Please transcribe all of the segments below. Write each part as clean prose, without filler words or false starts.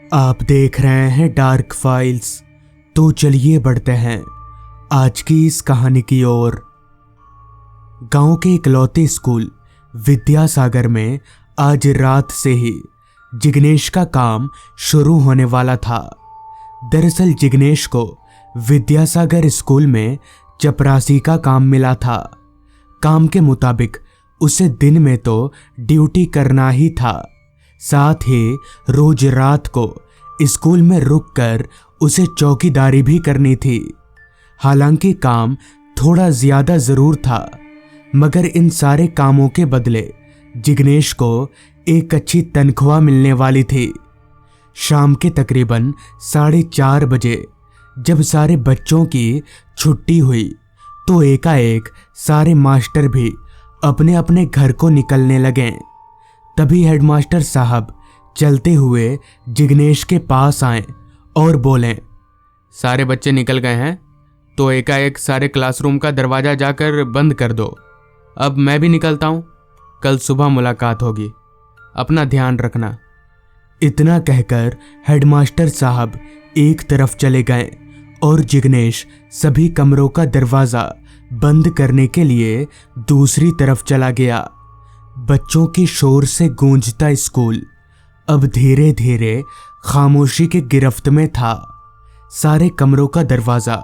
आप देख रहे हैं डार्क फाइल्स। तो चलिए बढ़ते हैं आज की इस कहानी की ओर। गांव के इकलौते स्कूल विद्यासागर में आज रात से ही जिग्नेश का काम शुरू होने वाला था। दरअसल जिग्नेश को विद्यासागर स्कूल में चपरासी का काम मिला था। काम के मुताबिक उसे दिन में तो ड्यूटी करना ही था, साथ ही रोज रात को स्कूल में रुककर उसे चौकीदारी भी करनी थी। हालांकि काम थोड़ा ज्यादा जरूर था, मगर इन सारे कामों के बदले जिग्नेश को एक अच्छी तनख्वाह मिलने वाली थी। शाम के तकरीबन 4:30 बजे जब सारे बच्चों की छुट्टी हुई तो एकाएक सारे मास्टर भी अपने अपने घर को निकलने लगे। तभी हेडमास्टर साहब चलते हुए जिग्नेश के पास आए और बोले, सारे बच्चे निकल गए हैं तो एकाएक सारे क्लासरूम का दरवाज़ा जाकर बंद कर दो। अब मैं भी निकलता हूँ, कल सुबह मुलाकात होगी, अपना ध्यान रखना। इतना कहकर हेडमास्टर साहब एक तरफ चले गए और जिग्नेश सभी कमरों का दरवाज़ा बंद करने के लिए दूसरी तरफ चला गया। बच्चों की शोर से गूंजता स्कूल अब धीरे धीरे खामोशी के गिरफ्त में था। सारे कमरों का दरवाज़ा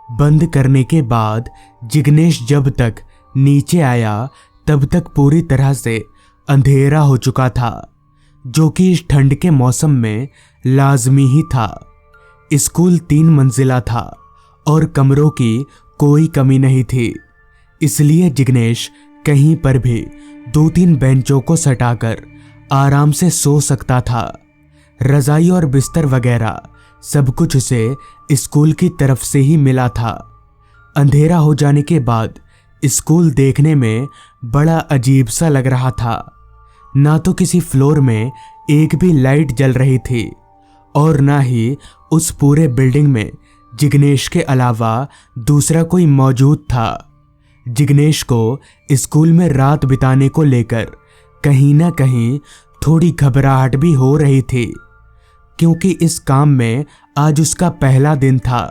बंद करने के बाद जिग्नेश जब तक नीचे आया तब तक पूरी तरह से अंधेरा हो चुका था, जो कि इस ठंड के मौसम में लाजमी ही था। स्कूल 3 मंजिला था और कमरों की कोई कमी नहीं थी, इसलिए जिग्नेश कहीं पर भी 2-3 बेंचों को सटाकर आराम से सो सकता था। रजाई और बिस्तर वगैरह सब कुछ उसे स्कूल की तरफ से ही मिला था। अंधेरा हो जाने के बाद स्कूल देखने में बड़ा अजीब सा लग रहा था। ना तो किसी फ्लोर में एक भी लाइट जल रही थी और ना ही उस पूरे बिल्डिंग में जिग्नेश के अलावा दूसरा कोई मौजूद था। जिग्नेश को स्कूल में रात बिताने को लेकर कहीं ना कहीं थोड़ी घबराहट भी हो रही थी, क्योंकि इस काम में आज उसका पहला दिन था।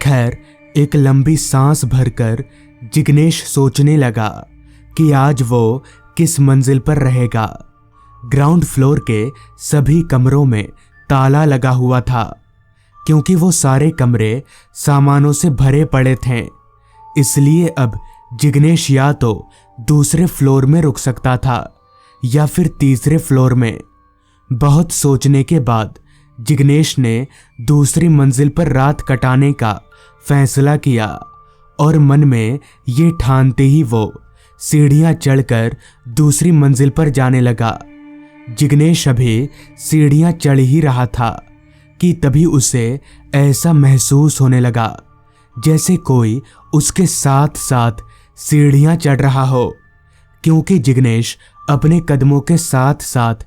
खैर, एक लंबी सांस भरकर जिग्नेश सोचने लगा कि आज वो किस मंजिल पर रहेगा। ग्राउंड फ्लोर के सभी कमरों में ताला लगा हुआ था, क्योंकि वो सारे कमरे सामानों से भरे पड़े थे। इसलिए अब जिग्नेश या तो दूसरे फ्लोर में रुक सकता था या फिर तीसरे फ्लोर में। बहुत सोचने के बाद जिग्नेश ने दूसरी मंजिल पर रात कटाने का फैसला किया और मन में ये ठानते ही वो सीढ़ियां चढ़कर दूसरी मंजिल पर जाने लगा। जिग्नेश अभी सीढ़ियां चढ़ ही रहा था कि तभी उसे ऐसा महसूस होने लगा जैसे कोई उसके साथ साथ सीढ़ियां चढ़ रहा हो, क्योंकि जिग्नेश अपने कदमों के साथ साथ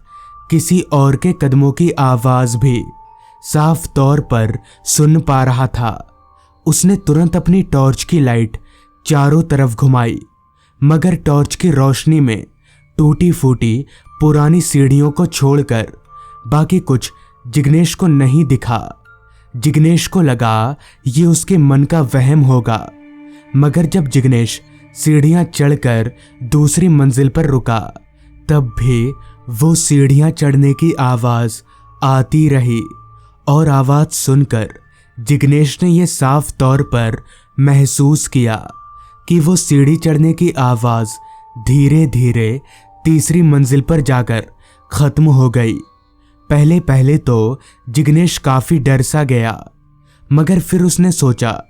किसी और के कदमों की आवाज भी साफ तौर पर सुन पा रहा था। उसने तुरंत अपनी टॉर्च की लाइट चारों तरफ घुमाई, मगर टॉर्च की रोशनी में टूटी फूटी पुरानी सीढ़ियों को छोड़कर बाकी कुछ जिग्नेश को नहीं दिखा। जिग्नेश को लगा ये उसके मन का वहम होगा, मगर जब जिग्नेश सीढ़ियां चढ़कर दूसरी मंजिल पर रुका तब भी वो सीढ़ियां चढ़ने की आवाज आती रही और आवाज सुनकर जिग्नेश ने यह साफ तौर पर महसूस किया कि वो सीढ़ी चढ़ने की आवाज धीरे धीरे तीसरी मंजिल पर जाकर खत्म हो गई। पहले पहले तो जिग्नेश काफी डर सा गया, मगर फिर उसने सोचा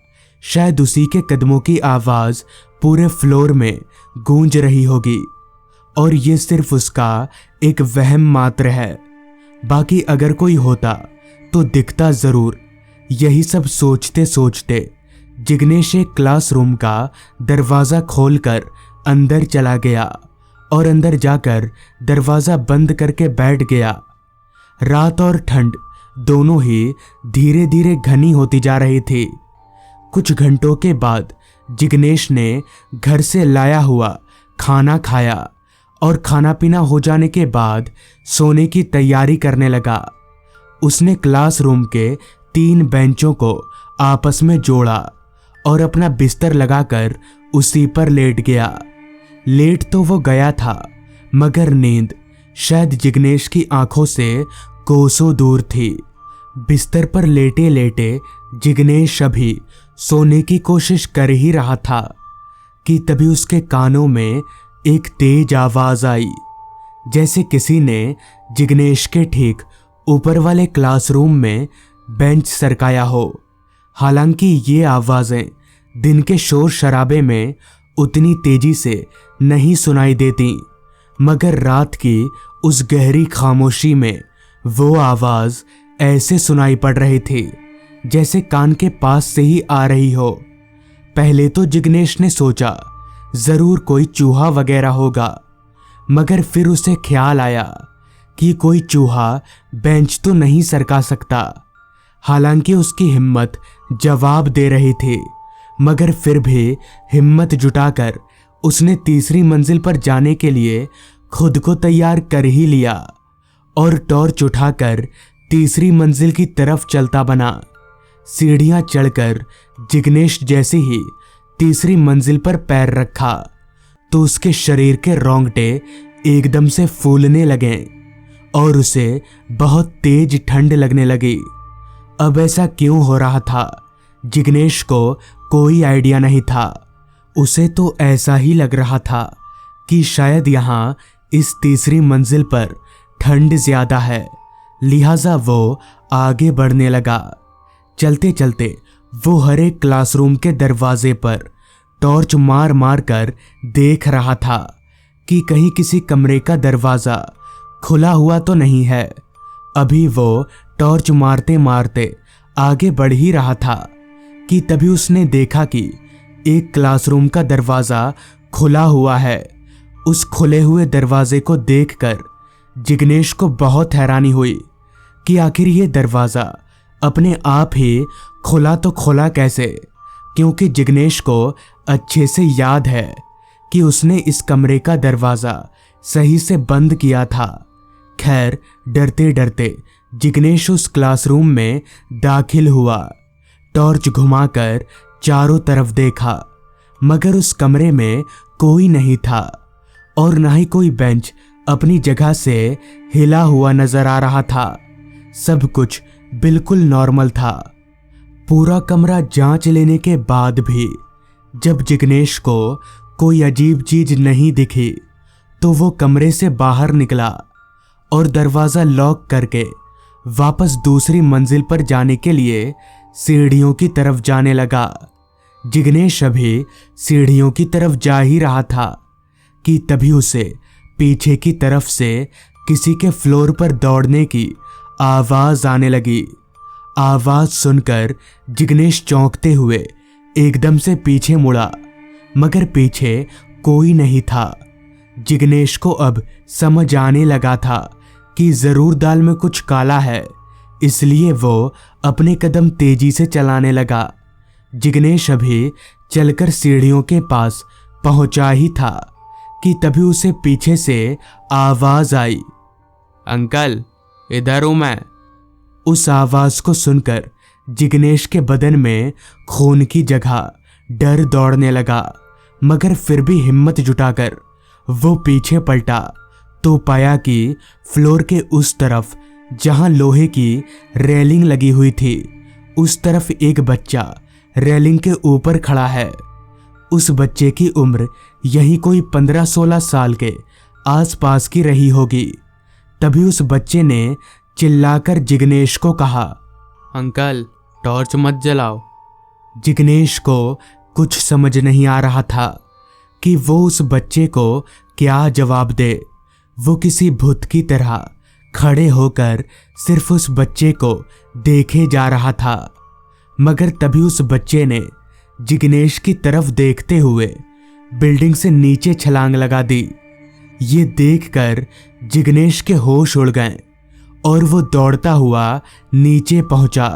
शायद उसी के कदमों की आवाज पूरे फ्लोर में गूंज रही होगी और ये सिर्फ उसका एक वहम मात्र है। बाकी अगर कोई होता तो दिखता जरूर। यही सब सोचते सोचते जिग्नेश एक क्लासरूम का दरवाज़ा खोलकर अंदर चला गया और अंदर जाकर दरवाज़ा बंद करके बैठ गया। रात और ठंड दोनों ही धीरे धीरे घनी होती जा रही थी। कुछ घंटों के बाद जिग्नेश ने घर से लाया हुआ खाना खाया और खाना पीना हो जाने के बाद सोने की तैयारी करने लगा। उसने क्लासरूम के 3 बेंचों को आपस में जोड़ा और अपना बिस्तर लगाकर उसी पर लेट गया। लेट तो वो गया था, मगर नींद शायद जिग्नेश की आंखों से कोसों दूर थी। बिस्तर पर लेटे लेटे जिग्नेश अभी सोने की कोशिश कर ही रहा था कि तभी उसके कानों में एक तेज आवाज आई, जैसे किसी ने जिग्नेश के ठीक ऊपर वाले क्लासरूम में बेंच सरकाया हो। हालांकि ये आवाजें दिन के शोर शराबे में उतनी तेजी से नहीं सुनाई देती, मगर रात की उस गहरी खामोशी में वो आवाज ऐसे सुनाई पड़ रही थी जैसे कान के पास से ही आ रही हो। पहले तो जिग्नेश ने सोचा जरूर कोई चूहा वगैरह होगा, मगर फिर उसे ख्याल आया कि कोई चूहा बेंच तो नहीं सरका सकता। हालांकि उसकी हिम्मत जवाब दे रही थी, मगर फिर भी हिम्मत जुटाकर उसने तीसरी मंजिल पर जाने के लिए खुद को तैयार कर ही लिया और टॉर्च उठाकर तीसरी मंजिल की तरफ चलता बना। सीढ़ियां चढ़कर जिग्नेश जैसे ही तीसरी मंजिल पर पैर रखा तो उसके शरीर के रोंगटे एकदम से फूलने लगे और उसे बहुत तेज ठंड लगने लगी। अब ऐसा क्यों हो रहा था, जिग्नेश को कोई आइडिया नहीं था। उसे तो ऐसा ही लग रहा था कि शायद यहाँ इस तीसरी मंजिल पर ठंड ज्यादा है, लिहाजा वो आगे बढ़ने लगा। चलते चलते वो हर एक क्लासरूम के दरवाजे पर टॉर्च मार मार कर देख रहा था कि कहीं किसी कमरे का दरवाजा खुला हुआ तो नहीं है। अभी वो टॉर्च मारते मारते आगे बढ़ ही रहा था कि तभी उसने देखा कि एक क्लासरूम का दरवाजा खुला हुआ है। उस खुले हुए दरवाजे को देखकर जिग्नेश को बहुत हैरानी हुई कि आखिर ये दरवाजा अपने आप ही खुला तो खुला कैसे, क्योंकि जिग्नेश को अच्छे से याद है कि उसने इस कमरे का दरवाजा सही से बंद किया था। खैर, डरते डरते जिग्नेश उस क्लासरूम में दाखिल हुआ। टॉर्च घुमाकर चारों तरफ देखा, मगर उस कमरे में कोई नहीं था और ना ही कोई बेंच अपनी जगह से हिला हुआ नजर आ रहा था। सब कुछ बिल्कुल नॉर्मल था। पूरा कमरा जांच लेने के बाद भी जब जिग्नेश को कोई अजीब चीज नहीं दिखी तो वो कमरे से बाहर निकला और दरवाजा लॉक करके वापस दूसरी मंजिल पर जाने के लिए सीढ़ियों की तरफ जाने लगा। जिग्नेश अभी सीढ़ियों की तरफ जा ही रहा था कि तभी उसे पीछे की तरफ से किसी के फ्लोर पर दौड़ने की आवाज आने लगी। आवाज सुनकर जिग्नेश चौंकते हुए एकदम से पीछे मुड़ा, मगर पीछे कोई नहीं था। जिग्नेश को अब समझ आने लगा था कि जरूर दाल में कुछ काला है, इसलिए वो अपने कदम तेजी से चलाने लगा। जिग्नेश अभी चलकर सीढ़ियों के पास पहुंचा ही था कि तभी उसे पीछे से आवाज आई, अंकल इधर हूं मैं। उस आवाज को सुनकर जिग्नेश के बदन में खून की जगह डर दौड़ने लगा, मगर फिर भी हिम्मत जुटाकर वो पीछे पलटा तो पाया कि फ्लोर के उस तरफ जहां लोहे की रेलिंग लगी हुई थी, उस तरफ एक बच्चा रेलिंग के ऊपर खड़ा है। उस बच्चे की उम्र यही कोई 15-16 साल के आसपास की रही होगी। तभी उस बच्चे ने चिल्लाकर जिग्नेश को कहा, अंकल टॉर्च मत जलाओ। जिग्नेश को कुछ समझ नहीं आ रहा था कि वो उस बच्चे को क्या जवाब दे। वो किसी भूत की तरह खड़े होकर सिर्फ उस बच्चे को देखे जा रहा था, मगर तभी उस बच्चे ने जिग्नेश की तरफ देखते हुए बिल्डिंग से नीचे छलांग लगा दी। ये देखकर जिग्नेश के होश उड़ गए और वो दौड़ता हुआ नीचे पहुंचा,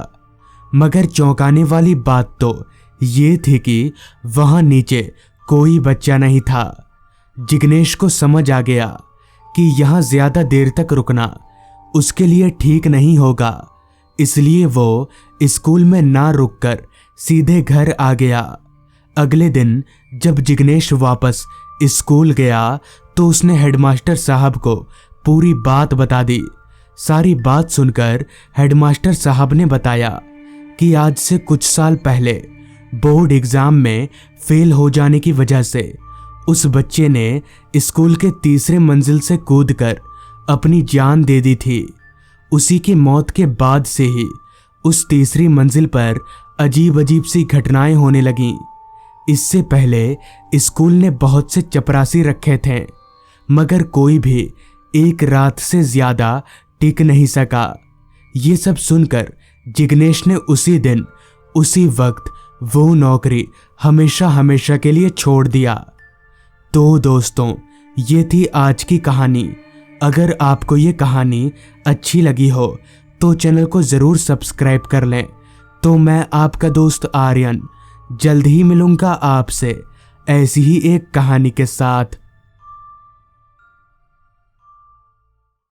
मगर चौंकाने वाली बात तो ये थी कि वहां नीचे कोई बच्चा नहीं था। जिग्नेश को समझ आ गया कि यहां ज्यादा देर तक रुकना उसके लिए ठीक नहीं होगा इसलिए वो स्कूल में ना रुककर सीधे घर आ गया। अगले दिन जब जिग्नेश वापस स्कूल गया तो उसने हेडमास्टर साहब को पूरी बात बता दी। सारी बात सुनकर हेडमास्टर साहब ने बताया कि आज से कुछ साल पहले बोर्ड एग्जाम में फेल हो जाने की वजह से उस बच्चे ने स्कूल के तीसरे मंजिल से कूदकर अपनी जान दे दी थी। उसी की मौत के बाद से ही उस तीसरी मंजिल पर अजीब अजीब सी घटनाएं होने लगीं। इससे पहले स्कूल ने बहुत से चपरासी रखे थे, मगर कोई भी एक रात से ज्यादा टिक नहीं सका। ये सब सुनकर जिग्नेश ने उसी दिन उसी वक्त वो नौकरी हमेशा हमेशा के लिए छोड़ दिया। तो दोस्तों, ये थी आज की कहानी। अगर आपको ये कहानी अच्छी लगी हो तो चैनल को ज़रूर सब्सक्राइब कर लें। तो मैं आपका दोस्त आर्यन जल्द ही मिलूंगा आपसे ऐसी ही एक कहानी के साथ।